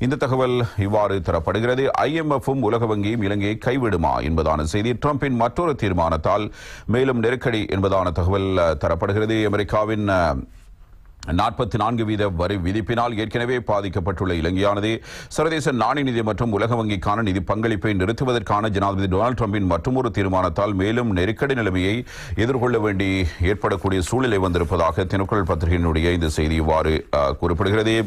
இந்த தகவல் இவ்வாறு தரப்படுகிறது. IMFம் உலக வங்கியும் இலங்கையை கைவிடுமா என்பதான செய்தி. ட்ரம்பின் மற்றொரு தீர்மானத்தால் மேலும் நெருக்கடி என்பதான தகவல் தரப்படுகிறது. அமெரிக்காவின் 44% வரி விதிப்பினால் ஏற்கனவே பாதிக்கப்பட்டுள்ள இலங்கையானது சர்வதேச நாணய நிதி மற்றும் உலக வங்கிக்கான நிதி பங்களிப்பை நிறுத்துவதற்கான ஜனாதிபதி டொனால்டு டிரம்பின் மற்றொரு தீர்மானத்தால் மேலும் நெருக்கடி நிலைமையை எதிர்கொள்ள வேண்டி ஏற்படக்கூடிய சூழ்நிலை வந்திருப்பதாக தினக்குரல் பத்திரிகையினுடைய இந்த செய்தி இவ்வாறு குறிப்பிடுகிறது.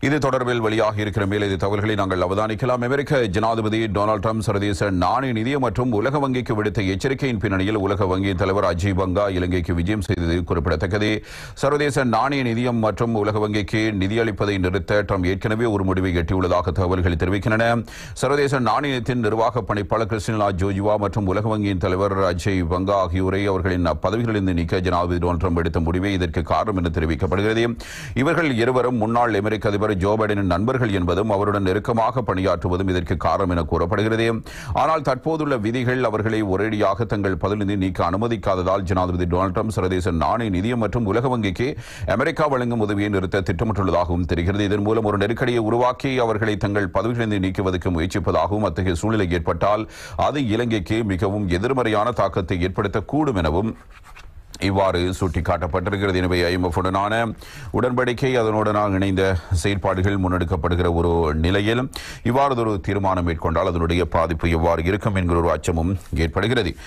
இது தொடர்பில் வெளியாக இருக்கிற மேலதிக தகவல்களை நாங்கள் அவதானிக்கலாம். அமெரிக்க ஜனாதிபதி டொனால்டு ட்ரம்ப் சர்வதேச நாணய நிதிய மற்றும் உலக வங்கிக்கு விடுத்த எச்சரிக்கையின் பின்னணியில் உலக வங்கியின் தலைவர் அஜய் பங்கா இலங்கைக்கு விஜயம் செய்தது குறிப்பிடத்தக்கது. சர்வதேச நாணய நிதியம் மற்றும் உலக வங்கிக்கு நிதியளிப்பதை நிறுத்த ட்ரம்ப் ஏற்கனவே ஒரு முடிவை எட்டியுள்ளதாக தகவல்கள் தெரிவிக்கின்றன. சர்வதேச நாணயத்தின் நிர்வாக பணிப்பாளர் கிறிஸ்டினா ஜோர்ஜிவா மற்றும் உலக வங்கியின் தலைவர் அஜய் பங்கா ஆகியோரை அவர்களின் பதவிகளிலிருந்து நீக்க ஜனாதிபதி டொனால்டு ட்ரம்ப் எடுத்த முடிவே இதற்கு காரணம் என்று தெரிவிக்கப்படுகிறது. இவர்கள் இருவரும் முன்னாள் அமெரிக்க அதிபர் ஜோ பைடனின் நண்பர்கள் என்பதும் அவருடன் நெருக்கமாக பணியாற்றுவதும் இதற்கு காரணம் என கூறப்படுகிறது. ஆனால் தற்போதுள்ள விதிகள் அவர்களை ஒரேடியாக தங்கள் பதவியிலிருந்து நீக்க அனுமதிக்காததால் ஜனாதிபதி டொனால்டு ட்ரம்ப் சர்வதேச நாணய நிதியம் மற்றும் உலக வங்கிக்கு அமெரிக்கா வழங்கும் உதவியை நிறுத்த திட்டமிட்டுள்ளதாகவும் தெரிகிறது. இதன் மூலம் ஒரு நெருக்கடியை உருவாக்கி அவர்களை தங்கள் பதவியிலிருந்து நீக்குவதற்கு முயற்சிப்பதாகவும் அத்தகைய சூழ்நிலை ஏற்பட்டால் அது இலங்கைக்கு மிகவும் எதிர்மறையான தாக்கத்தை ஏற்படுத்தக்கூடும் எனவும் இவ்வாறு சுட்டிக்காட்டப்பட்டிருக்கிறது. எனவே IMFுடனான உடன்படிக்கை அதனுடனாக இணைந்த செயற்பாடுகள் முன்னெடுக்கப்படுகிற ஒரு நிலையில் இவ்வாறு ஒரு தீர்மானம் மேற்கொண்டால் அதனுடைய பாதிப்பு எவ்வாறு இருக்கும் என்கிற ஒரு அச்சமும் ஏற்படுகிறது.